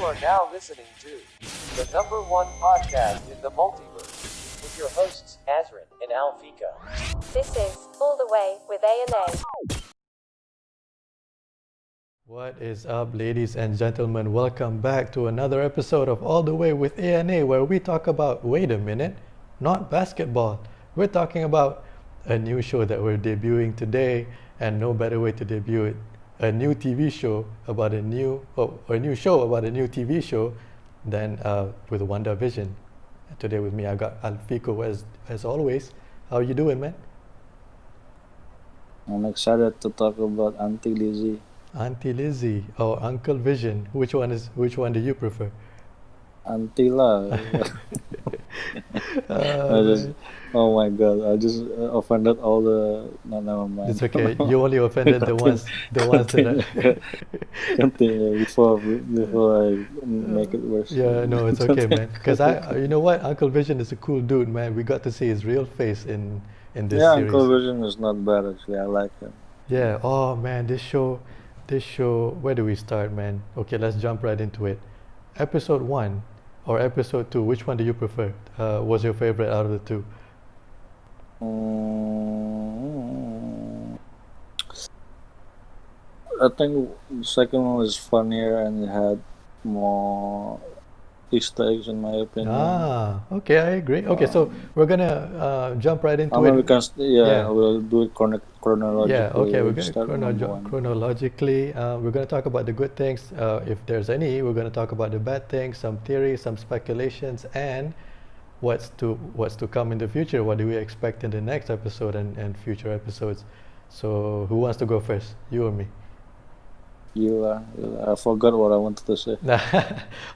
are now listening to the number one podcast in the multiverse with your hosts, Azrin and Alfika. This is All the Way with A&A. What is up, ladies and gentlemen? Welcome back to another episode of All the Way with A&A, where we talk about, wait a minute, not basketball. We're talking about a new show that we're debuting today, and no better way to debut it. A new TV show about a new show about a new TV show than with WandaVision. Today with me, I got Alfico as always. How you doing, man? I'm excited to talk about Auntie Lizzie. Auntie Lizzie or Uncle Vision. Which one do you prefer? Auntie lah. Oh my god! I just offended all the. No, never mind. It's okay. You only offended the ones that. Continue before I make it worse. Yeah, no, it's okay, man. Because you know what? Uncle Vision is a cool dude, man. We got to see his real face in this Yeah, series. Uncle Vision is not bad actually. I like him. Yeah. Oh man, this show. Where do we start, man? Okay, let's jump right into it. Episode 1 or episode 2? Which one do you prefer? Was your favorite out of the two? I think the second one was funnier and it had more Easter eggs in my opinion. Okay, I agree. Okay, so we're gonna jump right into I mean, it. we can we'll do it chronologically. Yeah, okay, we're We'll going start with number one. chronologically. We're going to talk about the good things, if there's any. We're going to talk about the bad things, some theories, some speculations, and what's to come in the future. What do we expect in the next episode and future episodes? So, who wants to go first? You or me? I forgot what I wanted to say.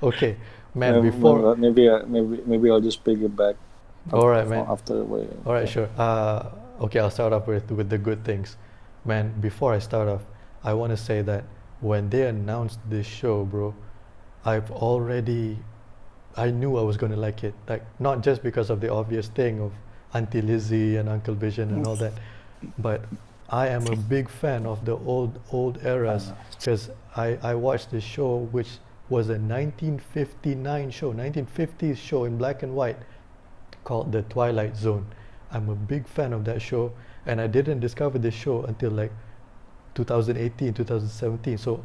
Okay, man. Maybe I'll just piggyback. All right, man. After All right, sure. Okay, I'll start off with the good things. Man, before I start off, I want to say that when they announced this show, bro, I knew I was going to like it. Like, not just because of the obvious thing of Auntie Lizzie and Uncle Vision and all that, but I am a big fan of the old eras because I watched this show, which was a 1950s show in black and white called The Twilight Zone. I'm a big fan of that show, and I didn't discover this show until like 2018, 2017. So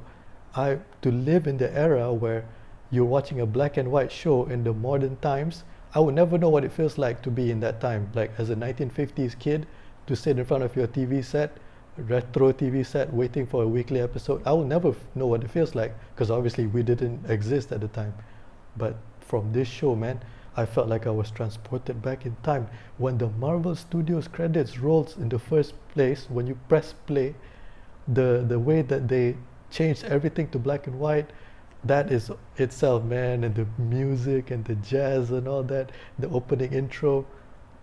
to live in the era where you're watching a black and white show in the modern times, I would never know what it feels like to be in that time. Like as a 1950s kid, to sit in front of your TV set, retro TV set, waiting for a weekly episode, I will never know what it feels like because obviously we didn't exist at the time. But from this show, man, I felt like I was transported back in time. When the Marvel Studios credits rolls in the first place, when you press play, the way that they changed everything to black and white, that is itself, man, and the music and the jazz and all that, the opening intro,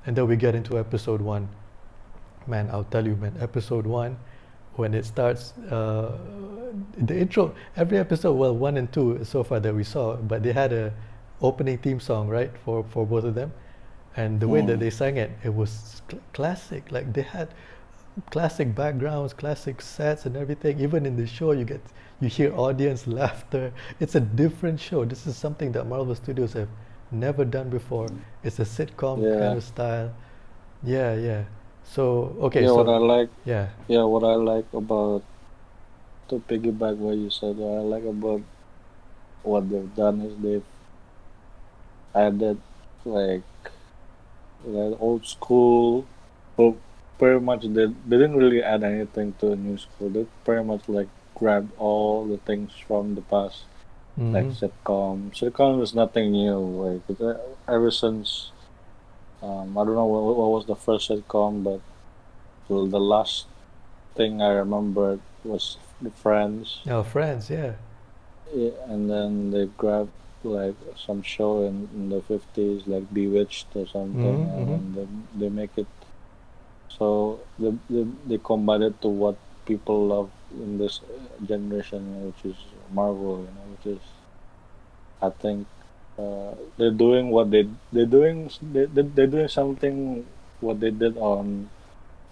and then we get into episode 1. Man, I'll tell you, man, episode 1, when it starts, the intro, every episode, well, 1 and 2 so far that we saw, but they had a opening theme song, right, for both of them, and the way that they sang it was classic. Like they had classic backgrounds, classic sets and everything. Even in the show you hear audience laughter. It's a different show. This is something that Marvel Studios have never done before. It's a sitcom kind of style. Yeah. So okay, what I like about, to piggyback what you said, what I like about what they've done is they've added like old school. Well, pretty much they didn't really add anything to a new school. They pretty much like grabbed all the things from the past, like sitcom. Sitcom is nothing new. Like ever since I don't know what was the first sitcom, but the last thing I remember was the Friends. Oh, Friends, yeah. Yeah, and then they grabbed like some show in the 50s, like Bewitched or something, and they make it. So they combine it to what people love in this generation, which is Marvel, which is, I think, they're doing something what they did on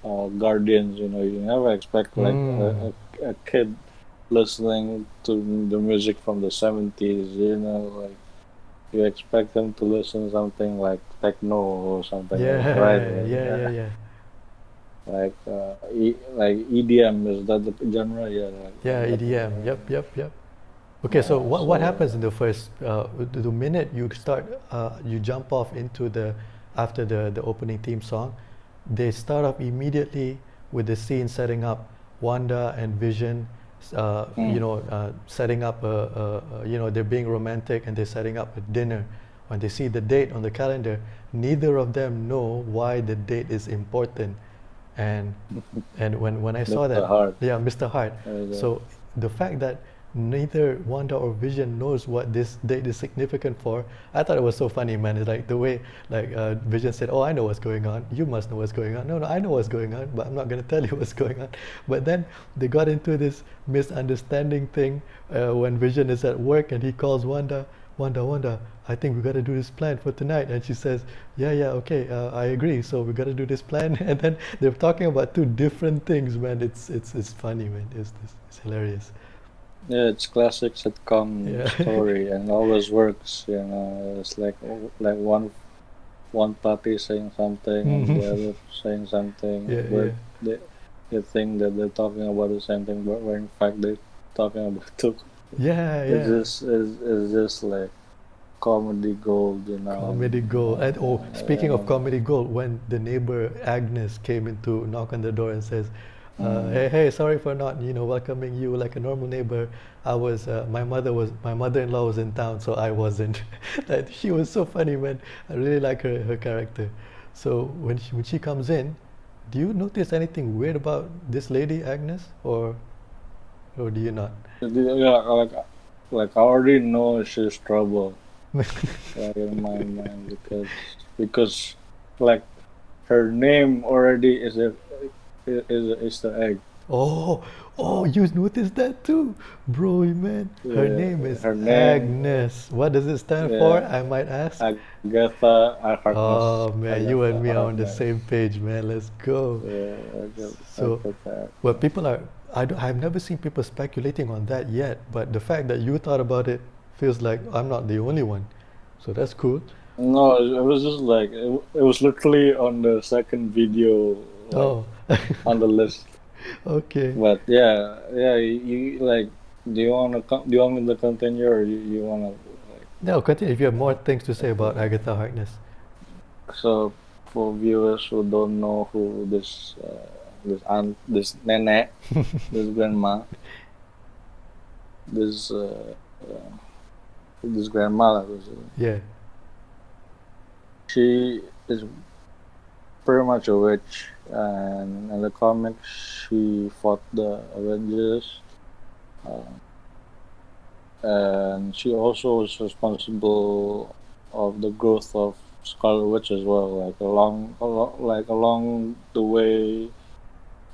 Guardians. You never expect like a kid listening to the music from the 70s, like you expect them to listen something like techno or something like that, right? Yeah, yeah, yeah, yeah. Like EDM, is that the genre? Yeah, Yeah, like that. EDM. Yep, yep, yep. Okay, so what So happens in the first the minute you start you jump off into the after the opening theme song, they start off immediately with the scene setting up Wanda and Vision, mm, setting up they're being romantic and they're setting up a dinner. When they see the date on the calendar, neither of them know why the date is important, and when I saw Mr. that, Hart. yeah, Mr. Hart. Uh, So the fact that neither Wanda or Vision knows what this date is significant for, I thought it was so funny, man. It's like the way like Vision said, "Oh, I know what's going on. You must know what's going on." No, no, I know what's going on, but I'm not gonna tell you what's going on. But then they got into this misunderstanding thing when Vision is at work and he calls Wanda, Wanda, I think we got to do this plan for tonight. And she says, yeah, yeah, okay, I agree. So we got to do this plan. And then they're talking about two different things, man. It's funny, man. It's hilarious. yeah, it's classic sitcom Yeah. story and always works. It's like one party saying something and Mhm. the other saying something, Yeah, but yeah. they they think that they're talking about the same thing, but when in fact they're talking about two. Yeah, It's yeah. just it's just like comedy gold. Comedy gold. And oh, speaking of And, comedy gold, when the neighbor Agnes came in to knock on the door and says, mm, "Hey, hey, sorry for not, welcoming you like a normal neighbor. My mother-in-law was in town, so I wasn't." Like, she was so funny, man. I really like her character. So when she comes in, do you notice anything weird about this lady Agnes, or do you not? yeah, like I already know she's trouble, like in my mind, because like her name already is a Easter egg. Oh, oh, Uh, you noticed that too, bro, man. Her yeah, name is her name, Agnes. What does it stand for, yeah, I might ask? Agatha Harkness. Oh man, you and Agatha me are on the Harkness. same page, man. Let's go. Yeah, So, Agatha well, Harkness. people are. I've never seen people speculating on that yet, but the fact that you thought about it feels like I'm not the only one. So that's cool. No, it was just like it was literally on the second video, like Oh, on the list. okay. But yeah, you like. Do you want me to continue, or you wanna like? Now, continue if you have more things to say about Agatha Harkness. So for viewers who don't know who this aunt, this nene, this grandma, this this grandma, Yeah. she is pretty much a witch, and in the comics she fought the Avengers, uh, and she also was responsible of the growth of Scarlet Witch as well. Like along the way,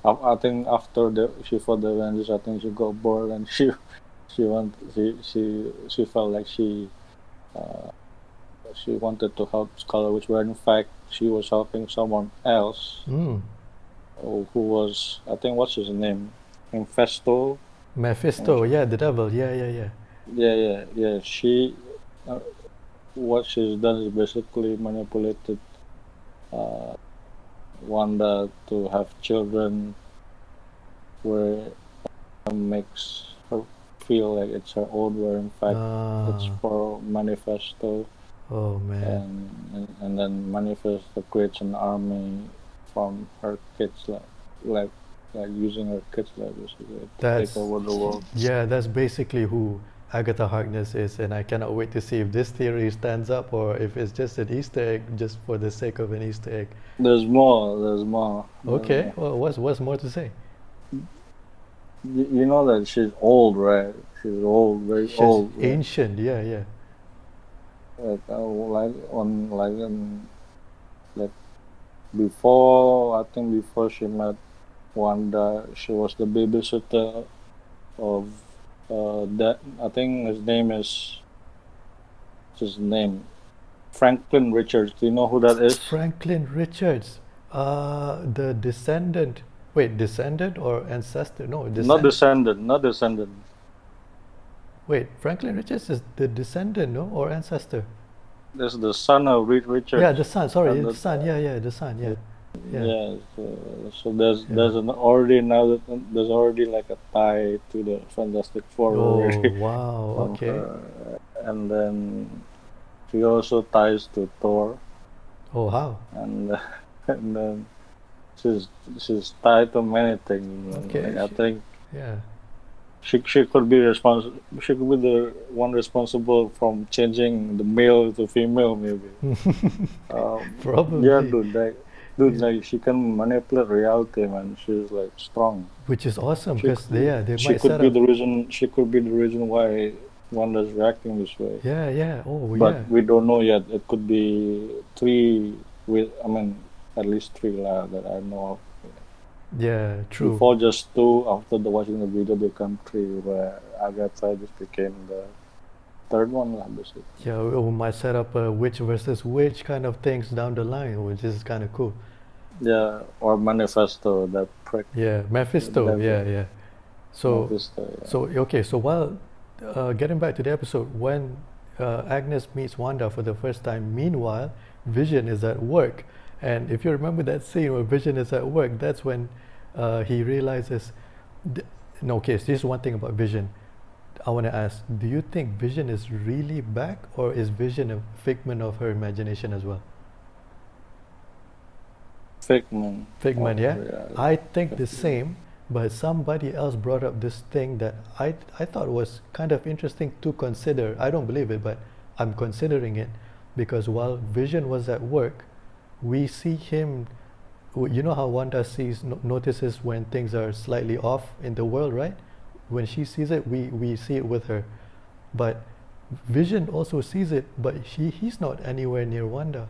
I think after she fought the Avengers, I think she got bored and she felt like uh, she wanted to help Scarlet Witch, where in fact she was helping someone else Mm. who was, I think, what's his name, Infesto. Mephisto. Yeah, the devil. Yeah, yeah, yeah. Yeah. She uh, what she's done is basically manipulated uh, Wanda to have children, where makes her feel like it's her own, where in fact it's Ah. for Manifesto, Oh man. and then Manifesto creates an army from her kids, like like using her kids like basically to take That's over the world. yeah, that's basically who Agatha Harkness is, and I cannot wait to see if this theory stands up or if it's just an Easter egg just for the sake of an Easter egg. There's more. There's more. There's Okay, more. well, what's more to say? You know that she's old, right? She's old, very She's old. ancient, yeah, yeah. Like before, I think before she met Wanda, she was the babysitter of that. I think his name Franklin Richards. Do you know who that is? Franklin Richards, the descendant Wait, descendant or ancestor? No, Not descendant. not descendant. Wait, Franklin Richards is the descendant, no, or ancestor? This is the son of Reed Richards. Yeah, the son. Sorry, and the son. Yeah, the son. Yeah, yeah, yeah. So there's yeah. already now there's already like a tie to the Fantastic Four Oh, already wow. from Okay. her, and then she also ties to Thor, Oh, how? and and then she's tied to many things. Okay. Like, I think Yeah. she could be responsible. She could be the one responsible from changing the male to female, maybe. Probably. Yeah, like she can manipulate reality, man. She's like strong. Which is awesome She because they she might could set be up. the reason. She could be the reason why Wanda's reacting this way. Yeah, yeah. Oh, But yeah. we don't know yet. It could be three. I mean, at least three that I know of. Yeah, true. Before just two. After watching the video, become three. Where Agatha just became the third one. Basically. Yeah, we might set up a witch versus witch kind of things down the line, which is kind of cool. Yeah, or Manifesto, that prick. Yeah, Mephisto. Devil. Yeah. So, Manifesto, yeah. so okay. So while getting back to the episode, when Agnes meets Wanda for the first time, meanwhile, Vision is at work, and if you remember that scene where Vision is at work, that's when he realizes. No, okay. So this is one thing about Vision. I want to ask: do you think Vision is really back, or is Vision a figment of her imagination as well? Figment. Figment, yeah. reality. I think the same, but somebody else brought up this thing that I thought was kind of interesting to consider. I don't believe it, but I'm considering it because while Vision was at work, we see him. You know how Wanda notices when things are slightly off in the world, right? When she sees it, we see it with her, but Vision also sees it, but he's not anywhere near Wanda.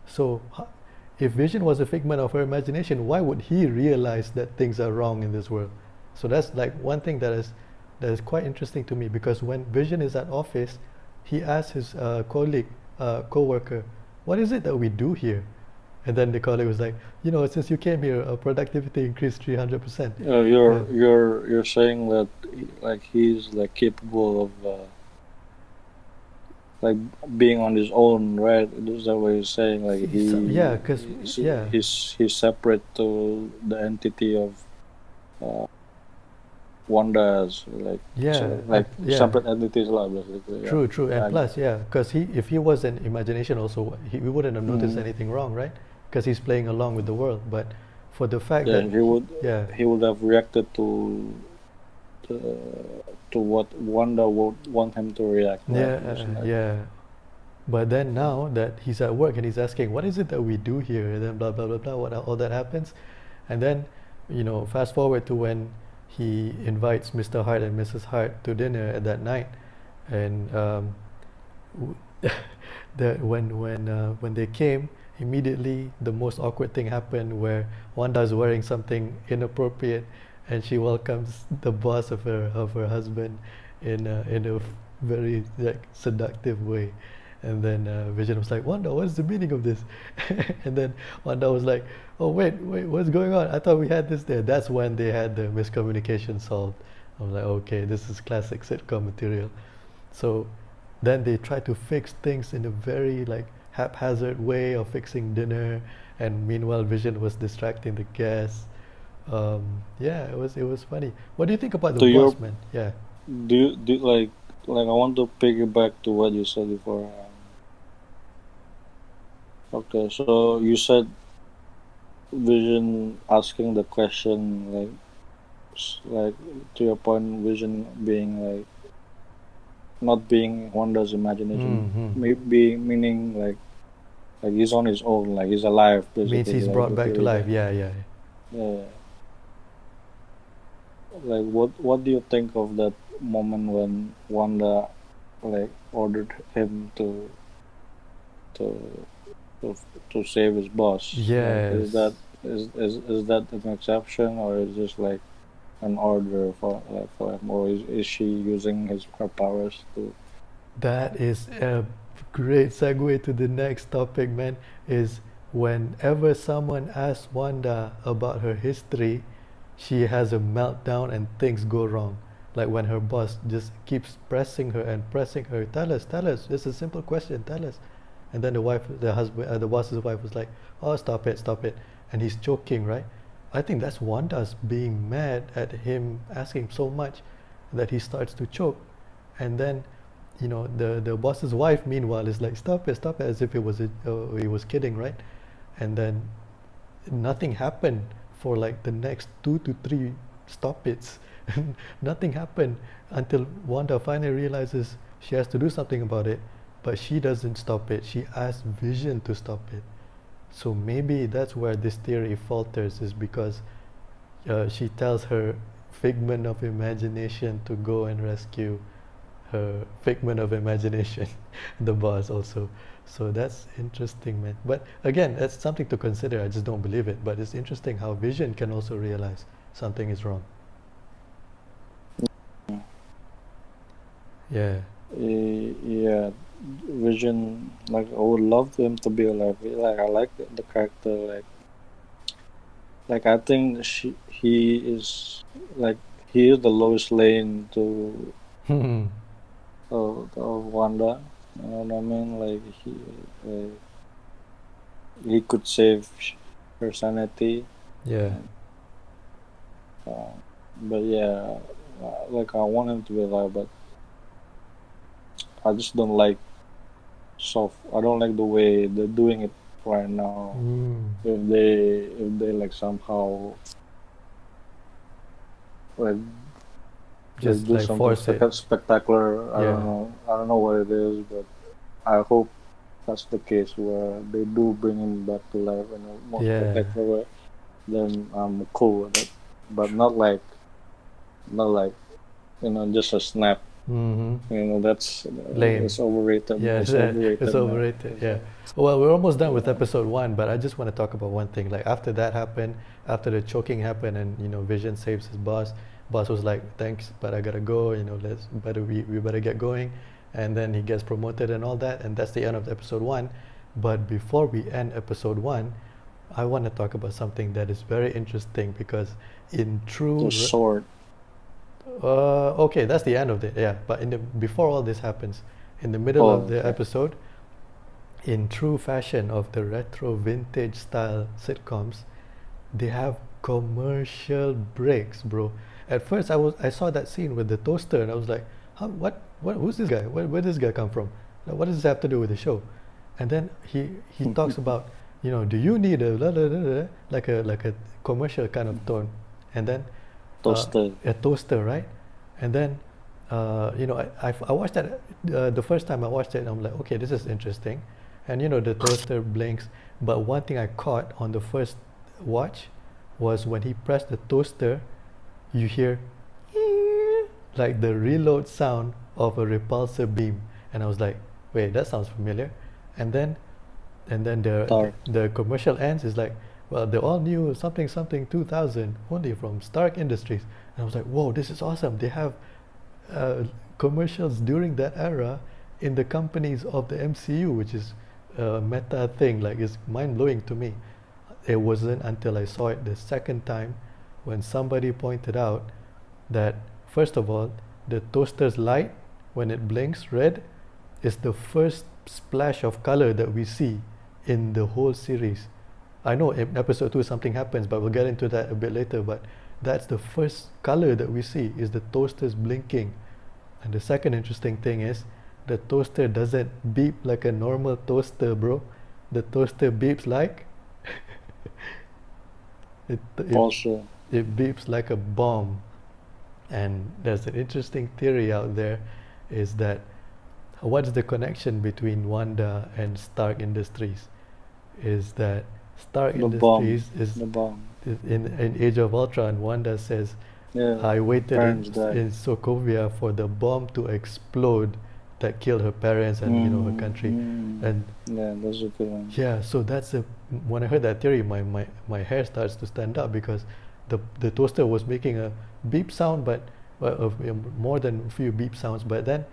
So if Vision was a figment of her imagination, why would he realize that things are wrong in this world? So that's like one thing that is quite interesting to me, because when Vision is at office, he asks his co-worker, what is it that we do here? And then the colleague was like, since you came here, productivity increased 300%. You're saying that like he's like capable of like being on his own, right? Is that what you're saying? Like he's separate to the entity of Wanda as like separate entities, like basically. Yeah. True, and plus, because if he was an imagination, also we wouldn't have noticed anything wrong, right? Because he's playing along with the world. But for the fact that he would have reacted to what Wanda would want him to react. Yeah. But then now that he's at work and he's asking, what is it that we do here? And then blah, blah, blah, blah, all that happens. And then, fast forward to when he invites Mr. Hart and Mrs. Hart to dinner at that night. And when they came, immediately the most awkward thing happened where Wanda's wearing something inappropriate and she welcomes the boss of her husband in a very like seductive way. And then Vision was like, Wanda, what's the meaning of this? And then Wanda was like, oh wait, what's going on? I thought we had this there. That's when they had the miscommunication solved. I was like, okay, this is classic sitcom material. So then they tried to fix things in a very like haphazard way of fixing dinner, and meanwhile Vision was distracting the guests. It was funny. What do you think about the boss, man? Yeah. Do you like I want to piggyback to what you said before. Okay, so you said Vision asking the question like to your point, Vision being like not being Wanda's imagination, maybe meaning like he's on his own, like he's alive. Basically. Means he's like, brought back to life. Yeah. Like what do you think of that moment when Wanda like ordered him to save his boss? Yes. Like, is that an exception, or is just like an order for him, or is she using her powers to? That is a great segue to the next topic, man. Is whenever someone asks Wanda about her history, she has a meltdown and things go wrong. Like when her boss just keeps pressing her and pressing her, tell us, it's a simple question, tell us. And then the boss's wife was like, oh, stop it. And he's choking, right? I think that's Wanda's being mad at him asking so much that he starts to choke. And then, the boss's wife, meanwhile, is like, stop it, as if he was kidding, right? And then nothing happened for like the next 2 to 3 stop its. Nothing happened until Wanda finally realizes she has to do something about it, but she doesn't stop it. She asks Vision to stop it. So maybe that's where this theory falters, is because she tells her figment of imagination to go and rescue her figment of imagination, the boss also. So that's interesting, man. But again, that's something to consider. I just don't believe it. But it's interesting how Vision can also realize something is wrong. Yeah. Yeah, Vision, like I would love him to be alive. Like I like the character. Like I think he is the Lois Lane to of Wanda. You know what I mean? Like he could save her sanity. Yeah. But yeah, like I want him to be alive, but I just don't like I don't like the way they're doing it right now. If they like somehow like Just do like force something it. spectacular. I Yeah. don't know what it is, but I hope that's the case where they do bring him back to life in a more Yeah. spectacular way. Then I'm cool with it, but not like just a snap. That's Lame. it's overrated. Yeah, It's overrated. it's man. overrated. Yeah. Well, we're almost done with episode 1, but I just want to talk about one thing. Like after that happened, after the choking happened, and Vision saves his boss. Boss was like, "Thanks, but I gotta go. We better get going." And then he gets promoted and all that, and that's the end of episode 1. But before we end episode 1, I want to talk about something that is very interesting, because in true The sword. okay, that's the end of it. Yeah, but before all this happens, in the middle of the episode, in true fashion of the retro vintage style sitcoms, they have commercial breaks, bro. At first, I saw that scene with the toaster, and I was like, who's this guy? Where does this guy come from? Like, what does this have to do with the show? And then he talks about, do you need a blah, blah, blah, blah, like a commercial kind of tone, and then Toaster. a toaster, right? And then I watched that the first time I watched it, and I'm like, okay, this is interesting. And the toaster blinks, but one thing I caught on the first watch was when he pressed the toaster, you hear like the reload sound of a repulsor beam, and I was like, wait, that sounds familiar. And then the commercial ends is like, well, the all new something 2000 only from Stark Industries, and I was like, whoa, this is awesome. They have commercials during that era in the companies of the MCU, which is a meta thing. Like, it's mind-blowing to me. It wasn't until I saw it the second time when somebody pointed out that, first of all, the toaster's light, when it blinks red, is the first splash of color that we see in the whole series. I know in episode 2 something happens, but we'll get into that a bit later. But that's the first color that we see, is the toaster's blinking. And the second interesting thing is, the toaster doesn't beep like a normal toaster, bro. The toaster beeps like it beeps like a bomb. And there's an interesting theory out there, is that what's the connection between Wanda and Stark Industries? Is that Stark Industries is the bomb. in Age of Ultron, Wanda says, I waited in Sokovia for the bomb to explode that killed her parents and her country. And yeah, that's a good one. yeah, so when I heard that theory, my hair starts to stand up, because the toaster was making a beep sound, but more than a few beep sounds, but then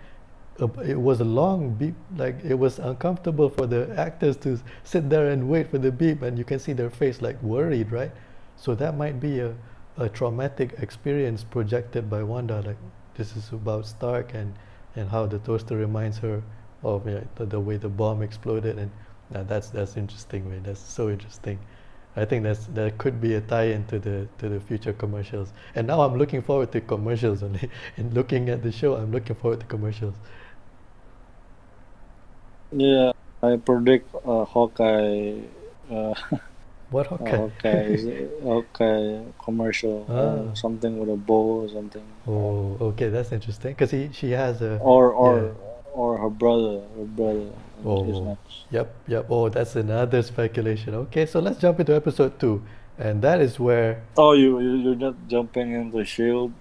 it was a long beep. Like, it was uncomfortable for the actors to sit there and wait for the beep, and you can see their face like worried, right? So that might be a a traumatic experience projected by Wanda. Like this is about Stark and how the toaster reminds her of the way the bomb exploded, and that's interesting, man. That's so interesting. I think that could be a tie-in to the future commercials. And now I'm looking forward to commercials only. And looking at the show, I'm looking forward to commercials. Yeah, I predict Hawkeye. Uh, What Hawkeye? Hawkeye commercial, Ah. something with a bow or something. Oh, okay, that's interesting. Because she has a Or yeah. or her brother is Oh, next. yep. Oh, that's another speculation. Okay, so let's jump into episode two, and that is where Oh, you're not jumping into Shield.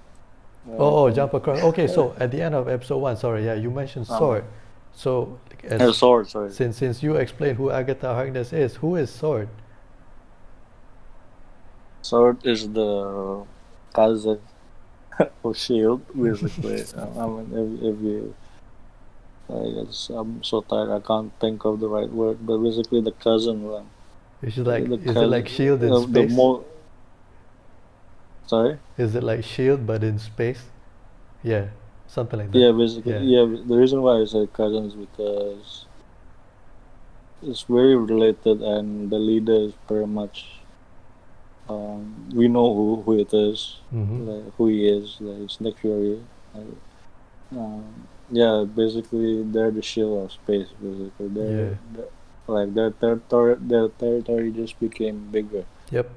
jump across. Okay, so at the end of episode one, sorry, yeah, you mentioned Uh, Sword. So as Sword, sorry. since you explained who Agatha Harkness is, who is Sword? Sword is the cousin of Shield, basically. I mean, if you, I'm so tired, I can't think of the right word, but basically the cousin one. Is it The like cousin, Shield in the space? more. Sorry. Is it like Shield but in space? Yeah, something like that. Yeah, basically, Yeah. yeah. The reason why I say cousin is because it's very related, and the leader is very much. We know who it is, Mm-hmm. like who he is. Like it's Nick Fury. Like, yeah, basically they're the shield of space. Basically, Yeah. like their territory just became bigger. Yep.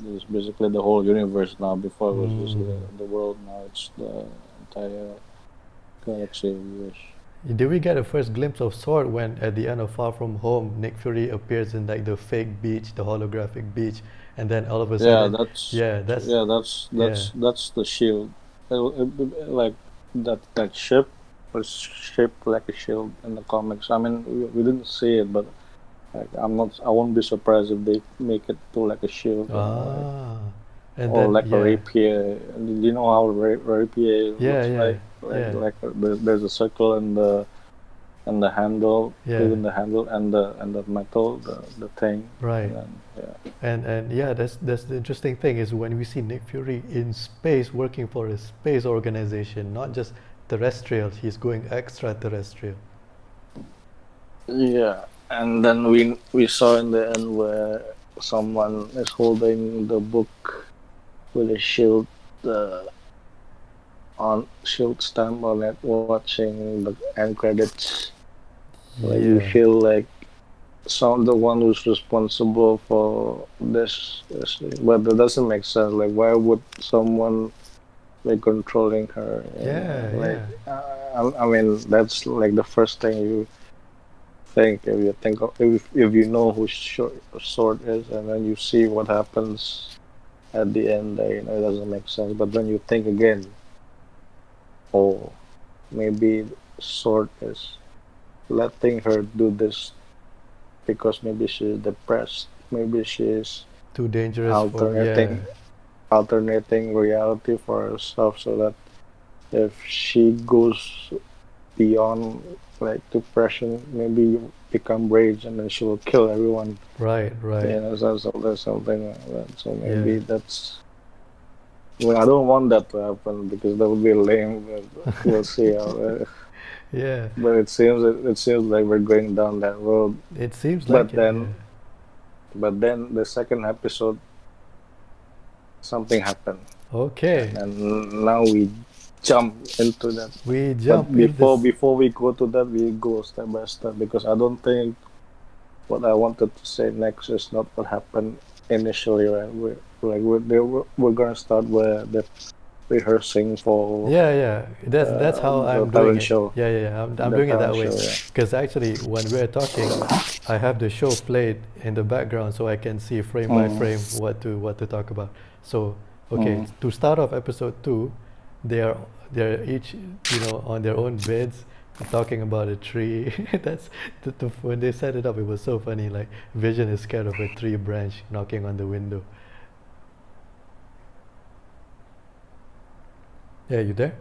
It's basically the whole universe now. Before it was just Mm. the world. Now it's the entire galaxy. If you wish. Did we get a first glimpse of Sword when, at the end of Far From Home, Nick Fury appears in like the fake beach, the holographic beach, and then all of a Yeah, sudden, yeah, that's yeah, that's the shield. Like that ship was shaped like a shield in the comics. I mean, we didn't see it, but like I won't be surprised if they make it to like a shield, ah, and or then like a yeah, rapier. And you know how rapier yeah, looks yeah, like? yeah, There's a circle and the handle, yeah, even the handle and the metal, the thing, right. and then yeah. And yeah, that's the interesting thing is when we see Nick Fury in space working for a space organization, not just terrestrial, he's going extraterrestrial. Yeah, and then we saw in the end where someone is holding the book with a shield on shield stamp on it, watching the end credits. Like you Yeah, feel like the one who's responsible for but that doesn't make sense. Like why would someone be controlling her? yeah, Like yeah, I mean that's like the first thing you think if you think of if you know who Sword is, and then you see what happens at the end. It doesn't make sense. But then you think again, oh, maybe Sword is letting her do this because maybe she's depressed. Maybe she's too dangerous for yeah, alternating reality for herself, so that if she goes beyond like depression, maybe you become rage, and then she will kill everyone. right, right, So there's something like that. So maybe yeah, that's. Well, I don't want that to happen because that would be lame. But we'll see how. yeah. But it seems like we're going down that road. It seems like But it, yeah. then the second episode, something happened, Okay, and now we jump into that. we But jump in this. before we go to that, we go step by step because I don't think what I wanted to say next is not what happened initially. Right? We're gonna start with the rehearsing for Yeah. That's how the I'm doing talent it. show. Yeah. I'm The doing it that talent way. show, yeah. Because actually, when we're talking, I have the show played in the background, so I can see frame by frame what to talk about. So, okay, to start off episode two, they're each on their own beds talking about a tree. That's when they set it up. It was so funny. Like Vision is scared of a tree branch knocking on the window. Yeah, you there?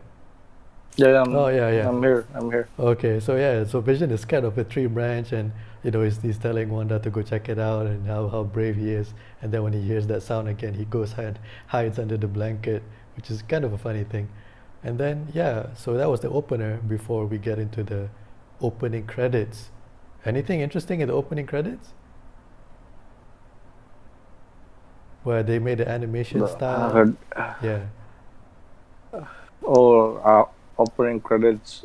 Yeah, Oh yeah. I'm here. I'm here. Okay, so yeah, so Vision is scared of a tree branch, and he's telling Wanda to go check it out and how brave he is. And then when he hears that sound again, he goes and hides under the blanket, which is kind of a funny thing. And then, yeah, so that was the opener before we get into the opening credits. Anything interesting in the opening credits? Where they made the animation I style? heard, Yeah. opening credits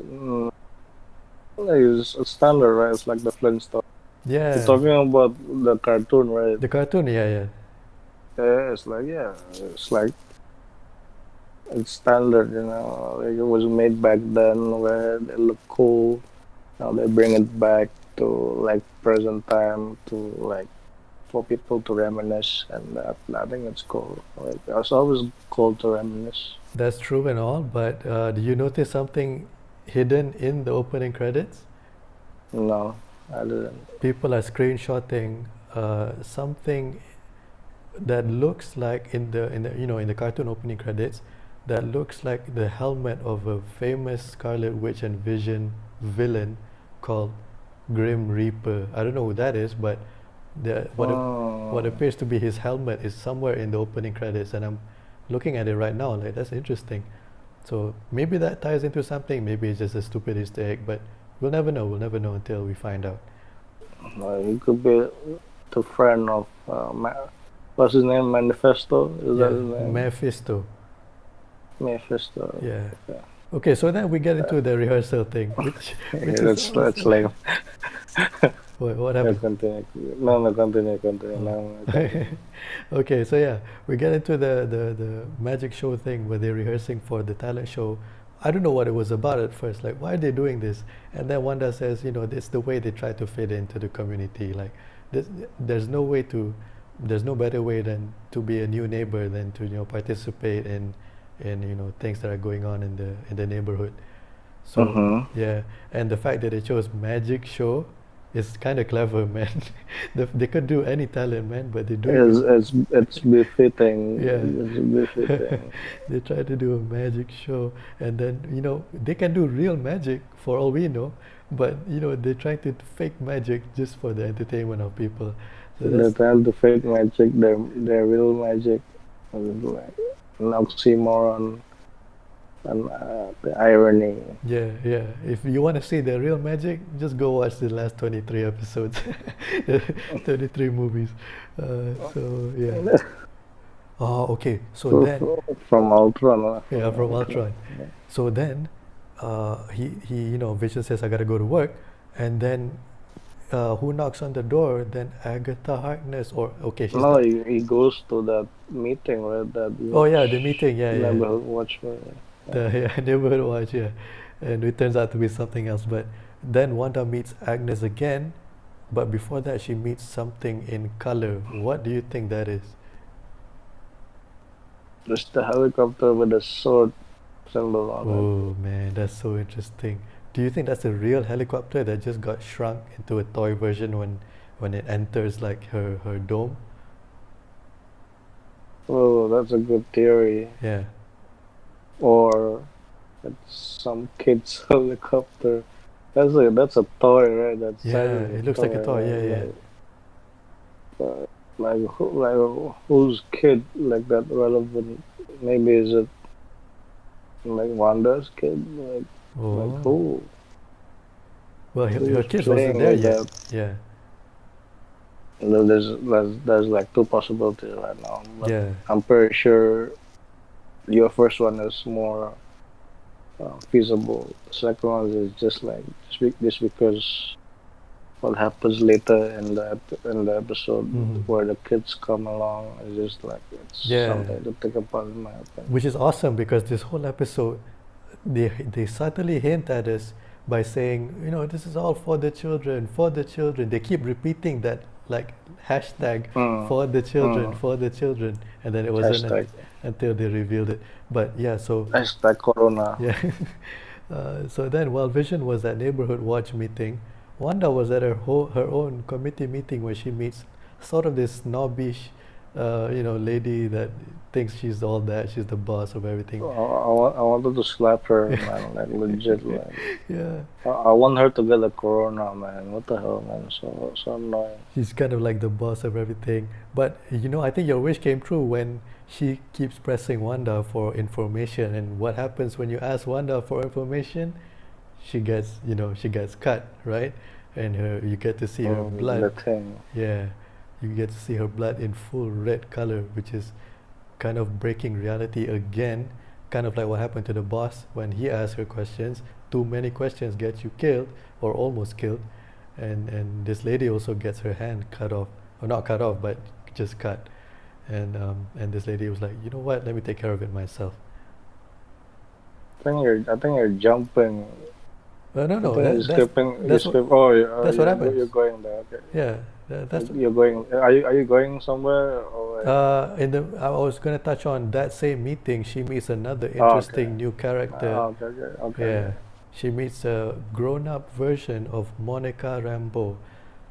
is standard, right? It's like the Flintstones. You're Yeah. talking about the cartoon, right? The cartoon, yeah. Yeah, it's like it's standard, Like it was made back then where they look cool. Now they bring it back to like present time to like for people to reminisce, and I think it's cool. Like it's always cool to reminisce. That's true and all, but do you notice something hidden in the opening credits? No, I didn't. People are screenshotting something that looks like in the cartoon opening credits, that looks like the helmet of a famous Scarlet Witch and Vision villain called Grim Reaper. I don't know who that is, but what appears to be his helmet is somewhere in the opening credits, and I'm looking at it right now. Like, that's interesting. So maybe that ties into something. Maybe it's just a stupid Easter egg, but we'll never know. We'll never know until we find out. He could be the friend of what's his name? Manifesto? Is that his name? Mephisto. Manifesto. Yeah. Yeah. Okay, so then we get into the rehearsal thing, which That's like what yeah, happened? continue. No, continue. No, Okay, so yeah, we get into the magic show thing where they're rehearsing for the talent show. I don't know what it was about at first, like why are they doing this? And then Wanda says, it's the way they try to fit into the community. Like this, there's no better way than to be a new neighbor than to participate in things that are going on in the neighborhood. So yeah, and the fact that they chose magic show is kind of clever, man. They could do any talent, man, but they do it's befitting. Yeah. It's befitting. they try to do a magic show, and then they can do real magic for all we know, but they're trying to fake magic just for the entertainment of people. So They're that's trying to fake magic. Their real magic. It's like an oxymoron and the irony. yeah. If you want to see the real magic, just go watch the last 23 episodes, the 23 movies. So yeah. Oh, okay. So then, From Ultron. yeah, from Ultron. Yeah. So then, he Vision says, I gotta go to work, and then who knocks on the door? Then Agatha Harkness, or okay, she's No, not. he goes to that meeting, right? That Oh yeah, the meeting. Yeah. neighborhood watch. The neighborhood watch. Yeah, and it turns out to be something else. But then Wanda meets Agnes again, but before that, she meets something in color. What do you think that is? There's the helicopter with the sword symbol on it. Oh man, that's so interesting. Do you think that's a real helicopter that just got shrunk into a toy version when it enters like her dome? Oh, that's a good theory. Yeah. Or it's some kid's helicopter. That's a toy, right? That's Yeah, it looks like a toy. Yeah. Like whose kid like that relevant? Maybe is it like Wanda's kid? Like Oh. who? Well, her Who's kids wasn't playing there with yet. that? Yeah. There's like two possibilities right now. But Yeah. I'm pretty sure your first one is more feasible. The second one is just because what happens later in the episode where the kids come along is just like it's something to think about in my opinion. Which is awesome because this whole episode, they subtly hint at us by saying, this is all for the children, for the children. They keep repeating that like hashtag for the children, for the children, and then it wasn't Hashtag. until they revealed it. But yeah, so Hashtag Corona. yeah. So then, while Vision was at neighborhood watch meeting, Wanda was at her own committee meeting where she meets sort of this snobbish lady that thinks she's all that, she's the boss of everything. I wanted to slap her, man. Like legit, like Yeah, I want her to get a corona, man. What the hell, man? So annoying. she's kind of like the boss of everything. But I think your wish came true when she keeps pressing Wanda for information. And what happens when you ask Wanda for information? She gets cut, right? And you get to see her The blood. thing. Yeah, you get to see her blood in full red color, which is kind of breaking reality again, kind of like what happened to the boss when he asked her questions. Too many questions get you killed or almost killed, and this lady also gets her hand cut off, or not cut off, but just cut. And this lady was like, you know what? Let me take care of it myself. I think you're jumping. No, I no, think you're that, that's skipping. You that's what skip. Oh, that's what you're happens. going there. Okay. Yeah, that's You're going. Are you going somewhere or like? I was gonna touch on that same meeting. She meets another Oh, okay. interesting new character. Okay. Okay. Okay. Yeah, Okay. she meets a grown-up version of Monica Rambeau.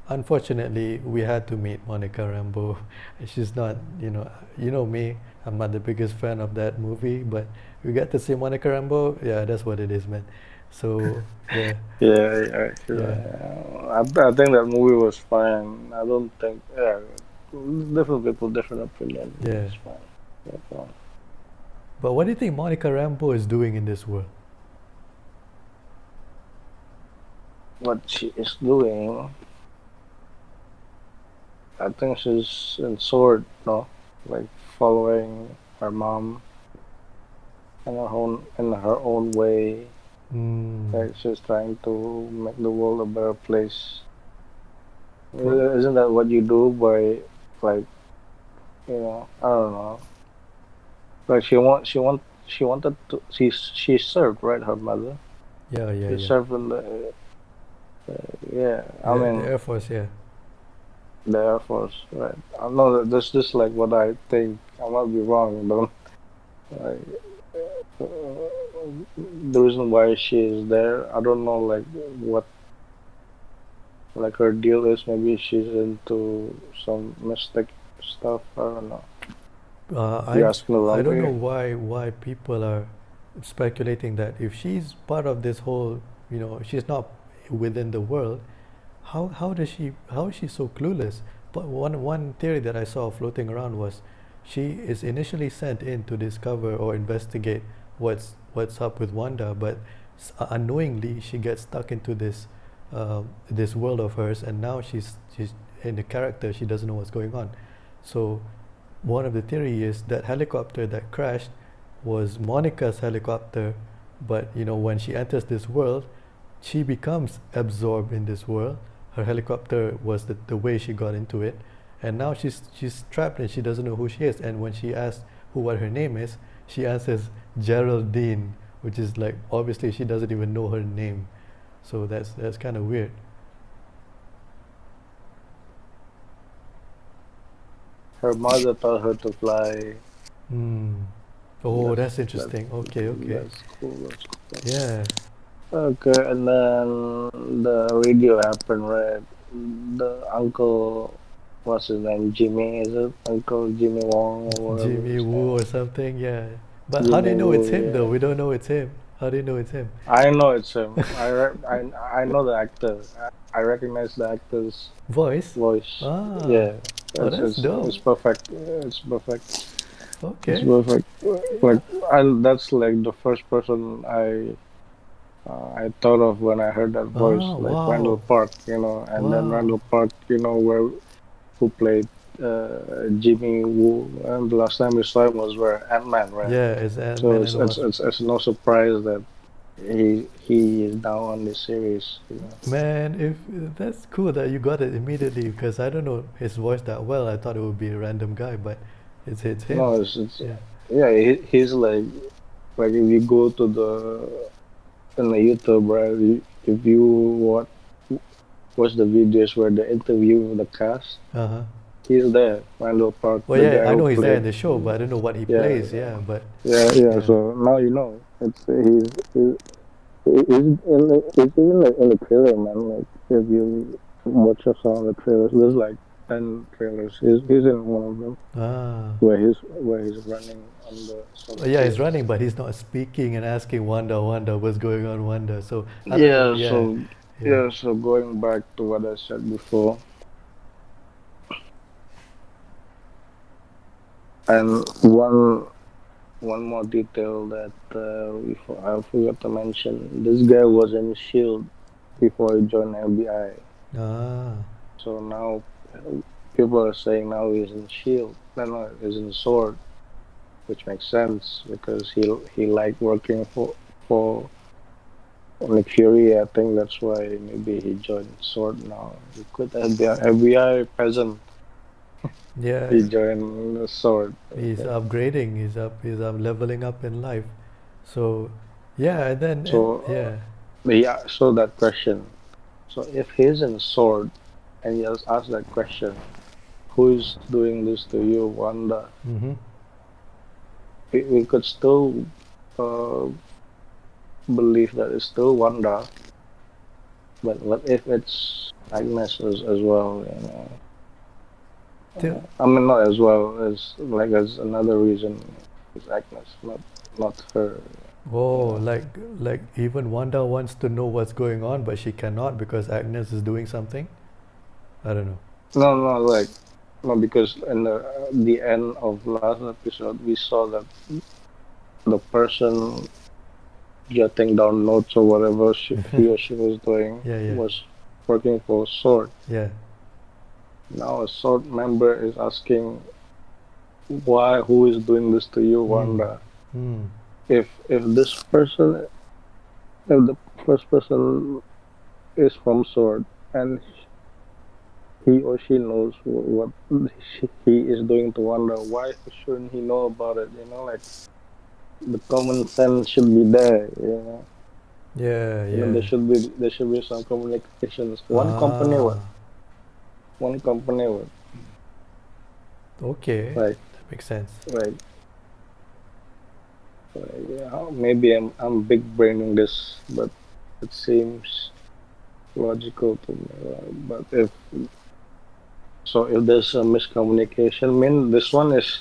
Unfortunately, we had to meet Monica Rambeau. She's not, me. I'm not the biggest fan of that movie, but we got to see Monica Rambeau. Yeah, that's what it is, man. So yeah, Yeah, yeah, sure. yeah, Yeah. I think that movie was fine. I don't think. Yeah, different people, different opinion. yeah. It's fine. That's fine. But what do you think Monica Rambeau is doing in this world? What she is doing, I think she's in sort, no, like following her mom in her own way. Mm, Like she's trying to make the world a better place. pro- Isn't that what you do by, like, I don't know. Like she wanted to. She served, right, her mother. yeah, yeah, She yeah. served in yeah. I The mean Air Force, yeah. the Air Force, right? I know that that's just like what I think. I might be wrong, but like, uh, the reason why she is there, I don't know, like what like her deal is. Maybe she's into some mystic stuff. I don't know. Uh, You I asking the I wrong don't know way. why people are speculating that if she's part of this whole, she's not within the world. How is she so clueless? But one theory that I saw floating around was she is initially sent in to discover or investigate what's up with Wanda, but unknowingly she gets stuck into this world of hers, and now she's in the character. She doesn't know what's going on. So one of the theory is that helicopter that crashed was Monica's helicopter, but when she enters this world, she becomes absorbed in this world. Her helicopter was the way she got into it, and now she's trapped and she doesn't know who she is. And when she asks what her name is, she answers Geraldine, which is like obviously she doesn't even know her name. So that's kind of weird. Her mother taught her to fly. Hmm. Oh, That's that's that's interesting. Okay, okay. that's cool. That's cool. Yeah. Okay, and then the radio happened, right? The uncle, what's his name? Jimmy, is it? Uncle Jimmy Wong or whatever Jimmy his Woo name or is. something, yeah. But how do Jimmy you know it's Woo, him though? yeah. We don't know it's him. How do you know it's him? I know it's him. I know the actor. I recognize the actor's Voice? voice. Ah, Yeah, oh, it's that's it's dope. it's perfect. It's perfect. It's Okay. perfect. Like that's like the first person I thought of when I heard that voice, Ah, like Randall wow. Park, and then Wow. Randall Park, where who played Jimmy Woo, and the last time we saw him was where Ant-Man, right? Yeah, it's Ant-Man So and it's it's Wasp. it's, it's no surprise that he is now on this series. Man, if that's cool that you got it immediately because I don't know his voice that well. I thought it would be a random guy, but it's him. No, it's Yeah. yeah, he's like if you go to the in the YouTube, right? If you watch the videos where they interview the cast, Uh-huh. he's there. Randall Park, Well, the yeah, guy I who know he's there in played. the show, but I don't know what he Yeah, plays. Yeah, but yeah. yeah. So now you know. He's even like in the trailer, man. Like if you watch some of the trailers, there's like 10 trailers. He's in one of them Ah. where he's running on the Yeah, he's Solstice. running, but he's not speaking and asking Wanda, Wanda, what's going on, Wanda. So I don't know. Yeah, Yeah, so yeah. yeah, so going back to what I said before, and one more detail that I forgot to mention. This guy was in Shield before he joined FBI. Ah, So now people are saying now he's in Shield. No, he's in Sword, which makes sense because he liked working for Nick Fury. I think that's why maybe he joined Sword now. He could have been FBI peasant. yeah. He joined the Sword. He's Okay. upgrading. He's leveling up in life. So, yeah, and So yeah. yeah, so that question. So if he's in Sword and he has asked that question, who is doing this to you, Wanda? Mm-hmm. We could still uh, believe that it's still Wanda, but what if it's Agnes as well? You know, Till, I mean not as well as like as another reason it's Agnes, not her. You oh, know, like even Wanda wants to know what's going on, but she cannot because Agnes is doing something. I don't know. no, like no, because in the end of last episode we saw that the person jotting down notes or whatever he or she was doing Yeah, yeah, was working for Sword. yeah. Now a Sword member is asking who is doing this to you, Mm. Wanda? Mm. If this person, if the first person is from Sword and he or she knows what he is doing to Wanda, why shouldn't he know about it? You know, like the common sense should be there. Yeah, You know yeah. there should be some communications. Ah, One company would okay. like That makes sense. like yeah, maybe I'm big braining this, but it seems logical to me. But if there's a miscommunication, I mean this one is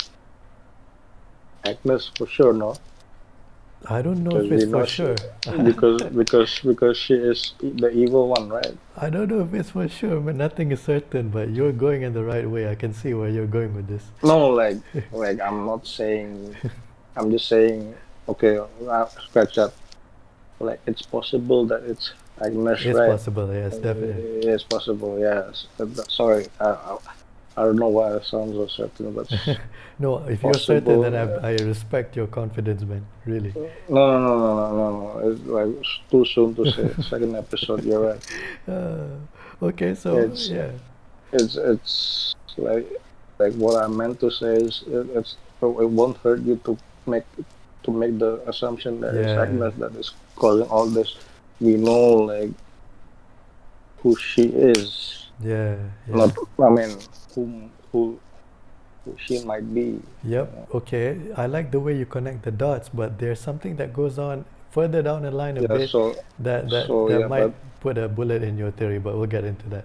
Agnes for sure, no? I don't know Because if it's we for know she sure. because she is the evil one, right? I don't know if it's for sure, but nothing is certain. But you're going in the right way. I can see where you're going with this. No, like I'm not saying. I'm just saying. Okay, scratch that. Like it's possible that it's Agnes, It's right? possible, yes, definitely. It's possible. Yes. Sorry, I don't know why I sound so certain, but it's No, if you're certain, then possible. I respect your confidence, man. Really. No. It's like it's too soon to say. Second episode, you're right. Okay, so It's yeah, it's like what I meant to say is it won't hurt you make to make the assumption that it's yeah, Agnes that is causing all this. We know like who she is, yeah, yeah. not I mean who she might be. You Yep. know? Okay. I like the way you connect the dots, but there's something that goes on further down the line a Yeah. bit So that yeah, might but put a bullet in your theory, but we'll get into that.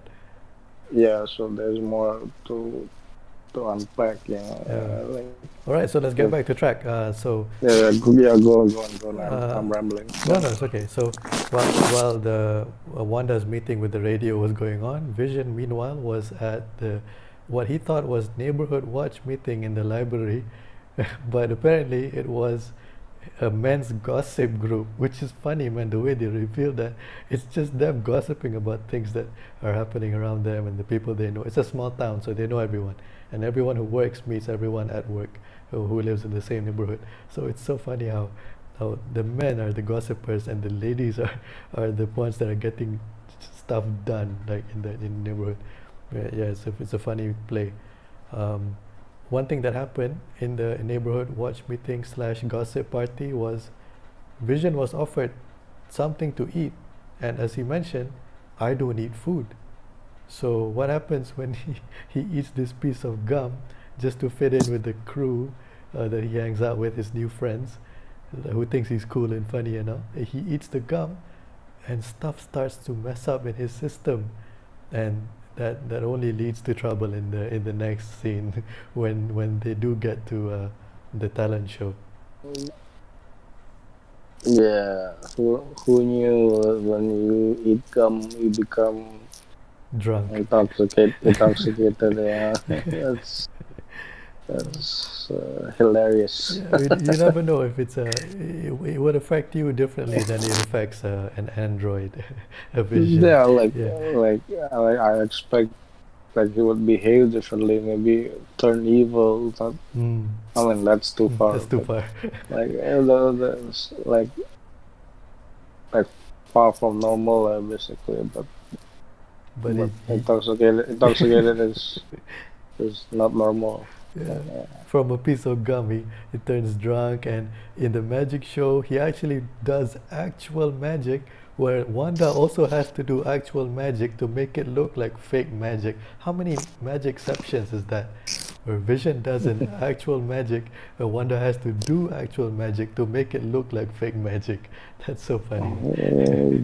yeah. So there's more to unpack. You know, Yeah. like All right. So let's if get back to track. So yeah, go on. Uh, I'm rambling. Go no, on. no, it's okay. So while the Wanda's meeting with the radio was going on, Vision meanwhile was at the what he thought was neighborhood watch meeting in the library, but apparently it was a men's gossip group, which is funny, man. The way they reveal that it's just them gossiping about things that are happening around them and the people they know. It's a small town, so they know everyone, and everyone who works meets everyone at work who lives in the same neighborhood. So it's so funny how the men are the gossipers and the ladies are the ones that are getting stuff done, like in the neighborhood. Yeah, it's a funny play. Um, One thing that happened in the neighborhood watch meeting slash gossip party was Vision was offered something to eat, and as he mentioned, I don't eat food. So what happens when he eats this piece of gum just to fit in with the crew that he hangs out with, his new friends, who thinks he's cool and funny and all? He eats the gum, and stuff starts to mess up in his system, and that only leads to trouble in the next scene when they do get to the talent show. Yeah, who knew when you eat gum you become Drunk. intoxicated? Yeah, that's hilarious. Yeah, you never know if it would affect you differently than it affects an android, a vision. Yeah, Yeah. I expect like he would behave differently, maybe turn evil. Not, Mm. I mean that's too far, That's too but far. like that's like far from normal, basically. But But intoxicated is not normal. yeah, Yeah. from a piece of gum, he turns drunk, and in the magic show, he actually does actual magic, where Wanda also has to do actual magic to make it look like fake magic. How many magic exceptions is that? Where Vision does an actual magic, and Wanda has to do actual magic to make it look like fake magic. That's so funny.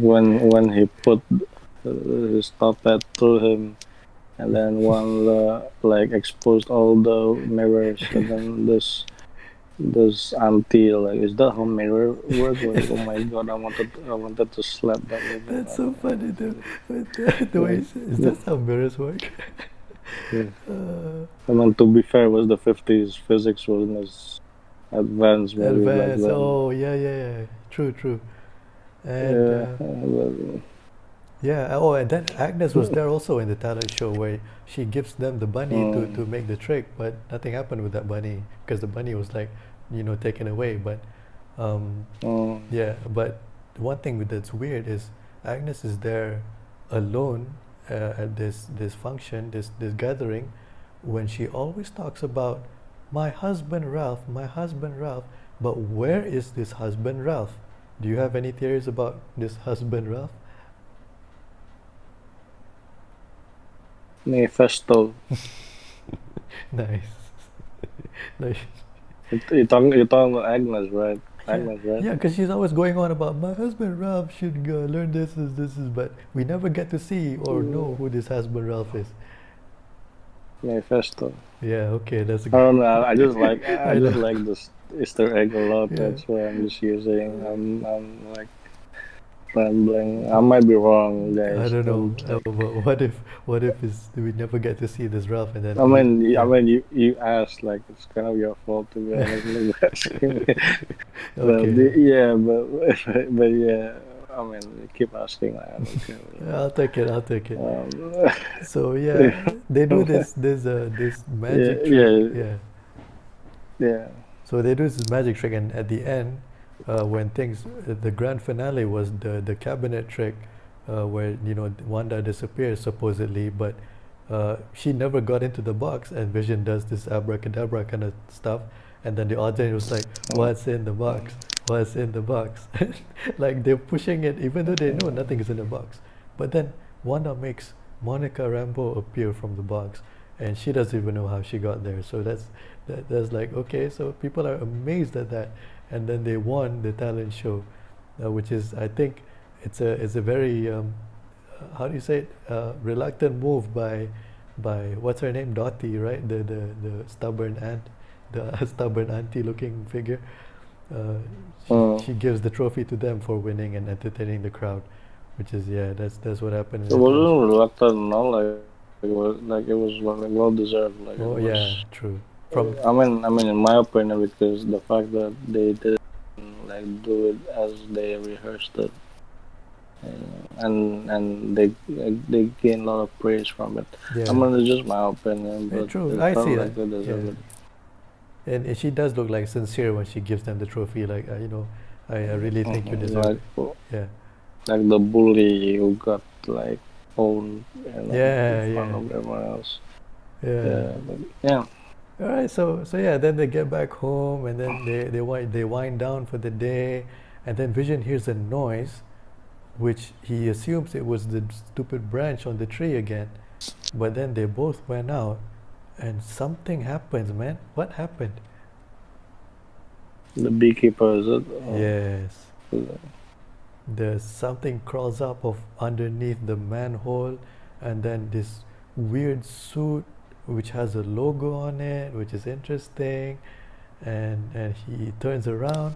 When he put his puppet through him, and then one like exposed all the mirrors, and then this auntie like, is that how mirror work? Like, oh my god, I wanted to slap that woman. That's so funny, though. The way Like, he says, is this how mirrors work? yeah. uh, I mean, to be fair, it was the 50s. Physics wasn't as advanced maybe back Advance. then. Oh, yeah, yeah, yeah. True, true. And Yeah, but, yeah. Oh, and then Agnes was there also in the talent show where she gives them the bunny to make the trick, but nothing happened with that bunny because the bunny was like, taken away. But um, mm, yeah. But one thing that's weird is Agnes is there alone at this function, this gathering, when she always talks about my husband Ralph. But where is this husband Ralph? Do you have any theories about this husband Ralph? manifesto. Nice. Nice. You're talking about Agnes, right? Yeah, Agnes, right? yeah, because she's always going on about my husband Ralph should learn this is, but we never get to see or know who this husband Ralph is. Manifesto. Yeah, okay, that's a I good. don't know. I just like I I just know. like this Easter egg a lot. Yeah. That's why I'm just using. I'm like rambling. I might be wrong, I guys. don't know. Don't like. But what if we never get to see this Ralph and then I mean, yeah. you asked like it's kind of your fault to be honest. Like, asking me. Okay. Yeah, but yeah. I mean, keep asking. I don't care. I'll take it. I'll take it. Um, So yeah, they do this yeah, magic trick. yeah, Yeah. yeah. So they do this magic trick, and at the end, when the grand finale was the cabinet trick, where Wanda disappears supposedly, but she never got into the box, and Vision does this abracadabra kind of stuff, and then the audience was like, "What's in the box? What's in the box?" Like they're pushing it, even though they know nothing is in the box. But then Wanda makes Monica Rambeau appear from the box, and she doesn't even know how she got there. So that's like, okay, so people are amazed at that, and then they won the talent show, which is, I think, it's a very how do you say it, reluctant move by what's her name, Dottie, right? The stubborn aunt, the stubborn auntie looking figure. Uh, Mm. she gives the trophy to them for winning and entertaining the crowd, which is, yeah, that's what happened in It the talent show. wasn't reluctant, no. It was well deserved. Like it Oh yeah, was. true. From I mean, in my opinion, because the fact that they didn't like do it as they rehearsed it, and they gained a lot of praise from it. yeah, I mean, it's just my opinion, but true. it I felt see that. like they deserved Yeah, it. and she does look like sincere when she gives them the trophy. Like, I really think you deserve Like it. Yeah, like the bully who got like owned, in yeah, front yeah, of everyone else. yeah. Yeah, but yeah. All right, so yeah, then they get back home, and then they wind down for the day, and then Vision hears a noise, which he assumes it was the stupid branch on the tree again. But then they both went out, and something happens, man. What happened? The beekeeper, is it? Yes, Uh, there's something crawls up of underneath the manhole, and then this weird suit which has a logo on it, which is interesting, and he turns around.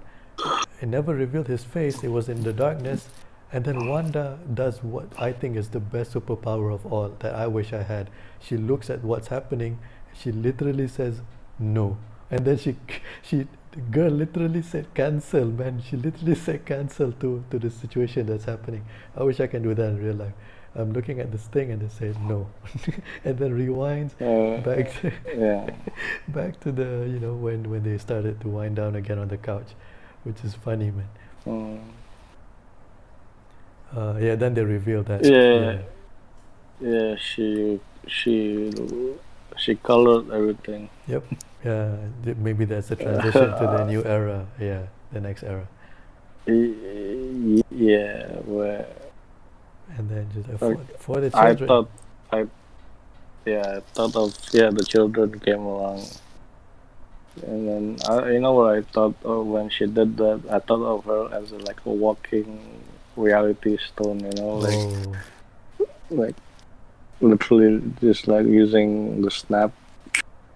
It never revealed his face. It was in the darkness. And then Wanda does what I think is the best superpower of all that I wish I had. She looks at what's happening. She literally says no, and then the girl literally said cancel, man. She literally said cancel to the situation that's happening. I wish I can do that in real life. I'm looking at this thing and they say no, and then rewinds back to, Yeah. back to the when they started to wind down again on the couch, which is funny, man. Mm. Yeah, then they reveal that. Yeah. Yeah. She colored everything. Yep. Yeah. Maybe that's the transition to the new era. Yeah, the next era. Yeah. Where And then just like, for the I children. thought I thought of the children came along, and then you know what I thought of when she did that? I thought of her as like a walking reality stone. Oh, Like literally just like using the snap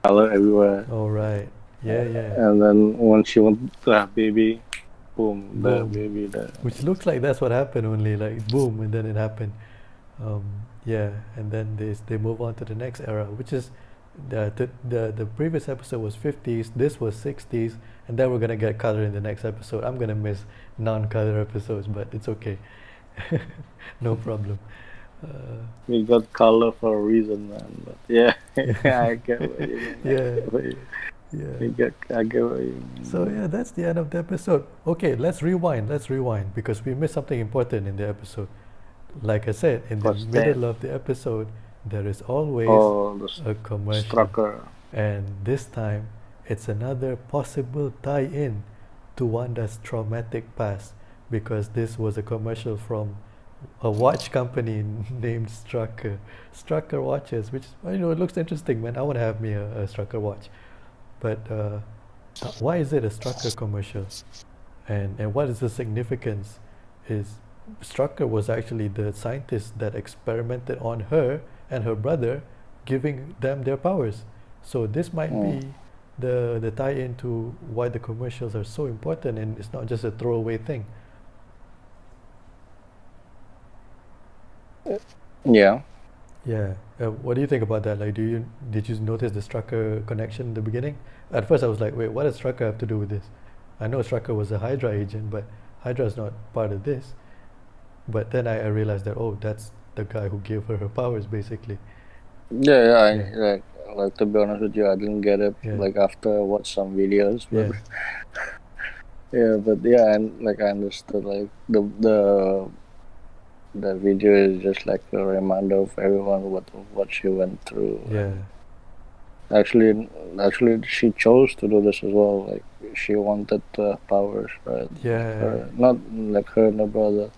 color everywhere. all right. Yeah, yeah. And then when she went to have baby, boom, the Boom. baby there. Which looks like that's what happened only, like boom, and then it happened. Yeah, and then they move on to the next era, which is the previous episode was 50s, this was 60s, and then we're gonna get color in the next episode. I'm gonna miss non-color episodes, but it's okay. No problem. We got color for a reason, man. But yeah, I get what you mean. Yeah, yeah. I get what you mean. So yeah, that's the end of the episode. Okay, let's rewind. Let's rewind because we missed something important in the episode. Like I said, in the What's middle that? of the episode, there is always Oh, a commercial. Strucker. And this time, it's another possible tie-in to Wanda's traumatic past because this was a commercial from a watch company named Strucker. Strucker watches, which it looks interesting, man. I want to have me a Strucker watch. But why is it a Strucker commercial? And what is the significance? Is Strucker was actually the scientist that experimented on her and her brother, giving them their powers. So this might be the tie-in to why the commercials are so important, and it's not just a throwaway thing. Yeah. Yeah. What do you think about that? Like, did you notice the Strucker connection in the beginning? At first, I was like, wait, what does Strucker have to do with this? I know Strucker was a Hydra agent, but Hydra is not part of this. But then I realized that that's the guy who gave her powers, basically. Yeah. Yeah. Like to be honest with you, I didn't get it. Yeah. Like after I watched some videos, but Yeah. but and like I understood like the video is just like a reminder of everyone what she went through. Yeah. Actually, she chose to do this as well. Like she wanted powers, right? Yeah. Not like her and her brother.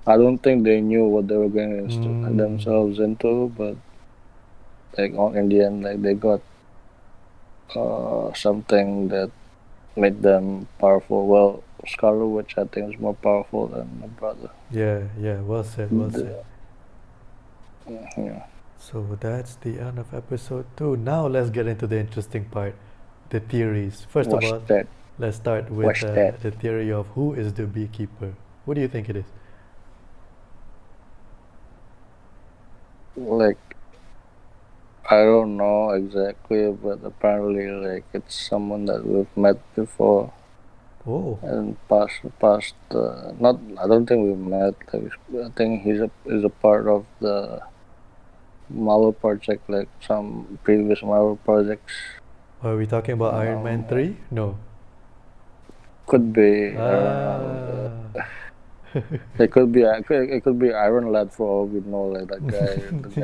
I don't think they knew what they were getting themselves into, but like in the end, like they got something that made them powerful. Well, Scarlet Witch, I think, is more powerful than my brother. Yeah. Yeah. Well said. Well said. Yeah. So that's the end of episode 2. Now let's get into the interesting part, the theories. First of all, that? let's start with What's that? the theory of who is the beekeeper. What do you think it is? Like I don't know exactly, but apparently, like it's someone that we've met before Oh, and past. Not, I don't think we met. Like, I think he's a part of the Marvel project, like some previous Marvel projects. are we talking about Iron Man 3? No. Could be. I don't know. Ah. It could be. It could be Iron Lad for all we know. Like that guy, that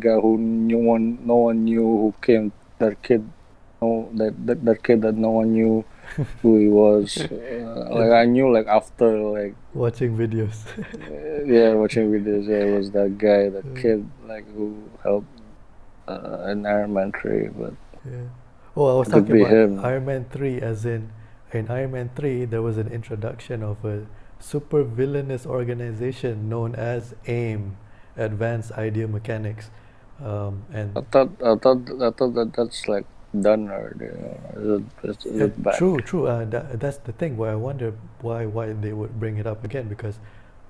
guy who no one knew who came. That kid, that kid that no one knew who he was. Like I knew like after like Watching videos. watching videos. Yeah, it was that guy, that kid like who helped in Iron Man 3, but Yeah. Oh, I was it could talking be about him. Iron Man 3 as in Iron Man 3 there was an introduction of a super villainous organization known as AIM, advanced idea mechanics, and I thought that that's like done already. Is it back? true. That's the thing where I wonder why they would bring it up again, because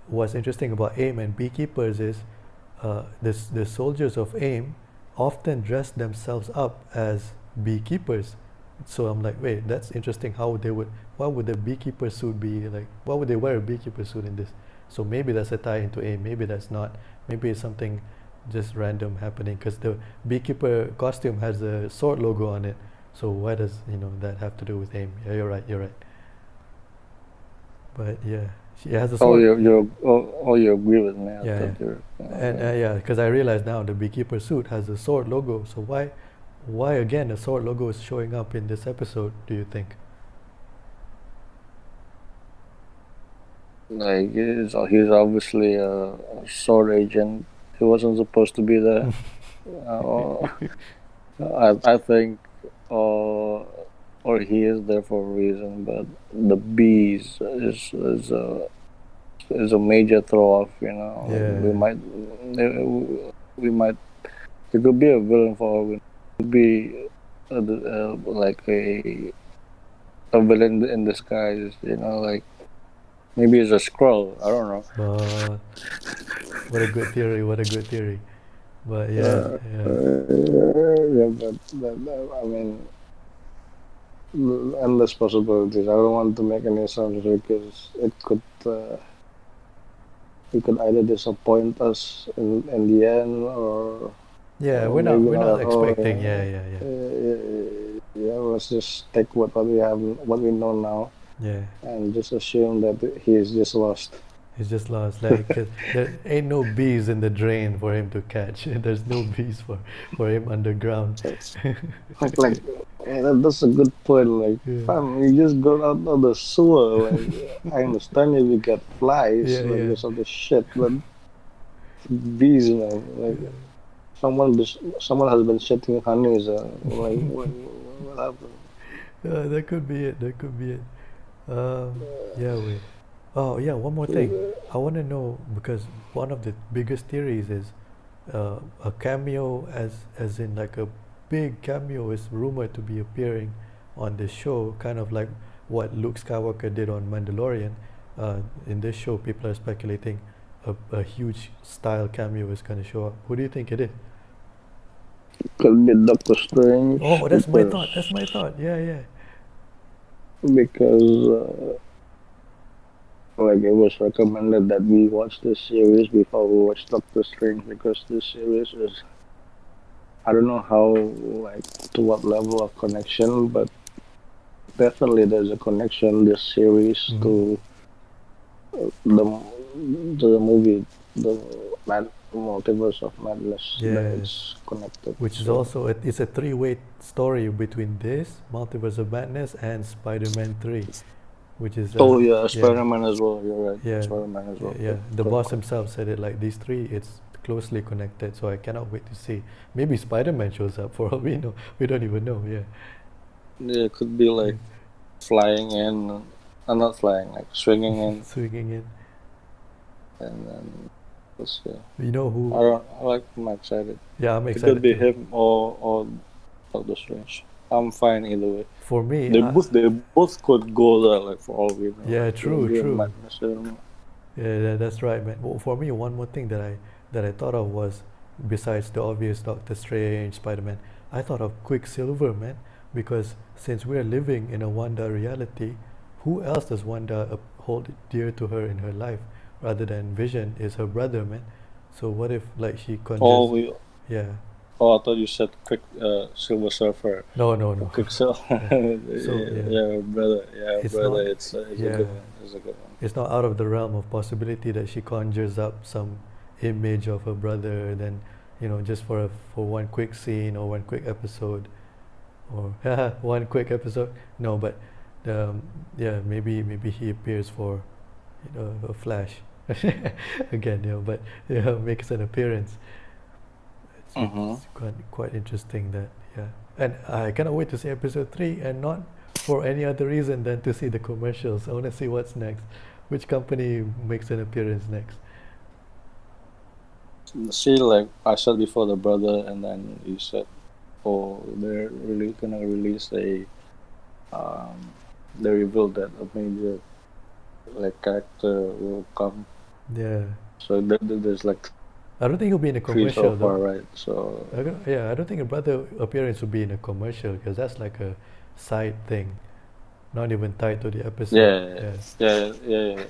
what's interesting about AIM and beekeepers is the soldiers of AIM often dress themselves up as beekeepers. So I'm like, wait, that's interesting. Why would the beekeeper suit be like? Why would they wear a beekeeper suit in this? So maybe that's a tie into AIM. Maybe that's not. Maybe it's something just random happening, because the beekeeper costume has a sword logo on it. So why does that have to do with AIM? Yeah, you're right. You're right. But yeah, she has a Oh, sword. you agree with me? I Yeah, thought yeah. you're And okay. yeah, because I realize now the beekeeper suit has a sword logo. So why again a sword logo is showing up in this episode? Do you think? Like he's obviously a sword agent. He wasn't supposed to be there. Uh, I think, or he is there for a reason. But the bees is a major throw off. Yeah. We might it could be a villain for all we know. It could be like a villain in disguise. Like maybe it's a scroll. I don't know. But what a good theory! What a good theory! But yeah, Uh, yeah, yeah, but I mean, endless possibilities. I don't want to make any assumptions because it could either disappoint us in the end, yeah. or We're not maybe we're not not at all. expecting. Yeah, yeah, yeah, Yeah, let's just stick with what we have, what we know now, yeah. and just assume that he is just lost. He's just lost. Like, 'cause there ain't no bees in the drain for him to catch. There's no bees for him underground. Like yeah, that's a good point. Like, Yeah, fam, you just go out of the sewer. Like, I understand if you get flies, yeah, like yeah. this other shit, but bees, man, like someone has been shitting honey. So, like, what happened? That could be it. That could be it. Yeah, wait. Oh, yeah, one more thing. I want to know, because one of the biggest theories is a cameo, as in like a big cameo, is rumored to be appearing on this show, kind of like what Luke Skywalker did on Mandalorian. In this show, people are speculating a huge style cameo is going to show up. Who do you think it is? Could be Doctor Strange Oh, that's my thought. That's my thought. Yeah, yeah. because like it was recommended that we watch this series before we watch Doctor Strange because this series is, I don't know how, like, to what level of connection, but definitely there's a connection, this series, Mm-hmm. to the the movie, the Multiverse of Madness, that Yeah. it's connected. Which is So also it's a three-way story between this Multiverse of Madness and Spider-Man 3, which is oh yeah, yeah, Spider-Man as well. You're right, yeah, Spider-Man as well. yeah. The boss himself said it like these three, it's closely connected. So I cannot wait to see. Maybe Spider-Man shows up for all we know. We don't even know. Yeah, Yeah, it could be like flying in, not flying, like swinging in, swinging in. and then let's see. You know who? I'm excited. Yeah, I'm It could excited be too. him or Doctor Strange. I'm fine either way. For me, They both could go there, like, for all we know. yeah, Like, true, be a true. madness, I don't know. Yeah, that's right, man. Well, for me, one more thing that I thought of was, besides the obvious Doctor Strange, Spider-Man, I thought of Quicksilver, man, because since we're living in a Wanda reality, who else does Wanda hold dear to her in her life rather than Vision is her brother, man. So what if like she Oh, conjures? Yeah. I thought you said Silver Surfer. No, no, no. Quicksilver. Yeah. So yeah, Yeah, brother. Yeah, it's brother. not. It's a Yeah, good one. It's a good one. it's not out of the realm of possibility that she conjures up some image of her brother, then just for one quick scene or one quick episode, or one quick episode. No, but yeah, maybe he appears for a flash again, but makes an appearance. Mm-hmm. It's quite interesting that, yeah, and I cannot wait to see episode 3, and not for any other reason than to see the commercials. I want to see what's next, which company makes an appearance next. see, like I said before, the brother, and then you said, oh, they're really gonna release um, they revealed that a major like character will come. Yeah. So there's like I don't think he'll be in a three so commercial far, though. right? So Yeah, I don't think a brother appearance will be in a commercial because that's like a side thing, not even tied to the episode. yeah.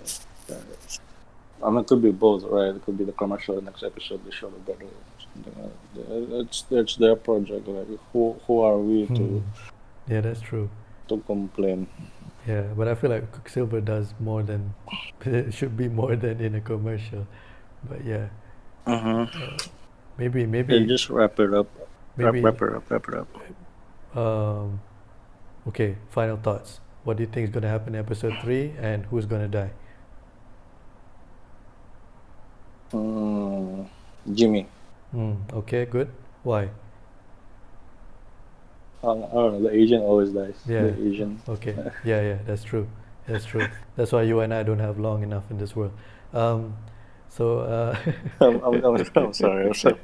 I mean, it could be both, right? It could be the commercial, the next episode they show the brother. Something like that. It's their project. Like who are we Hmm. Yeah, that's true. to complain? Yeah, but I feel like Quicksilver does more than it should be more than in a commercial. But yeah, maybe Yeah, maybe just wrap it up. maybe Wrap it up. um okay, final thoughts. What do you think is gonna happen in episode 3 and who's gonna die? Jimmy. Okay, good. Why? I don't know. The Asian always dies. Yeah. The Asian. Okay. Yeah, that's true. That's true. That's why you and I don't have long enough in this world. Um, so I'm sorry. I'm sorry.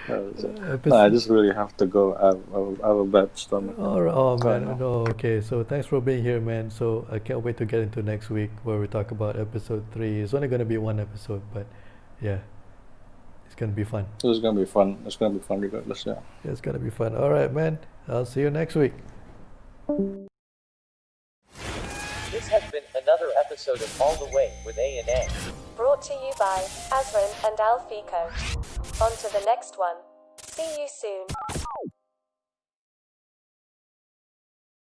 No, I just really have to go. I have a bad stomach. Oh man, know. no, okay. So thanks for being here, man. So I can't wait to get into next week where we talk about episode 3. It's only gonna be one episode, but yeah, it's gonna be fun. This is gonna be fun. It's gonna be fun regardless. Yeah. It's gonna be fun. All right, man. I'll see you next week. This has been another episode of All the Way with A&A. Brought to you by Azrin and Alfico. On to the next one. See you soon.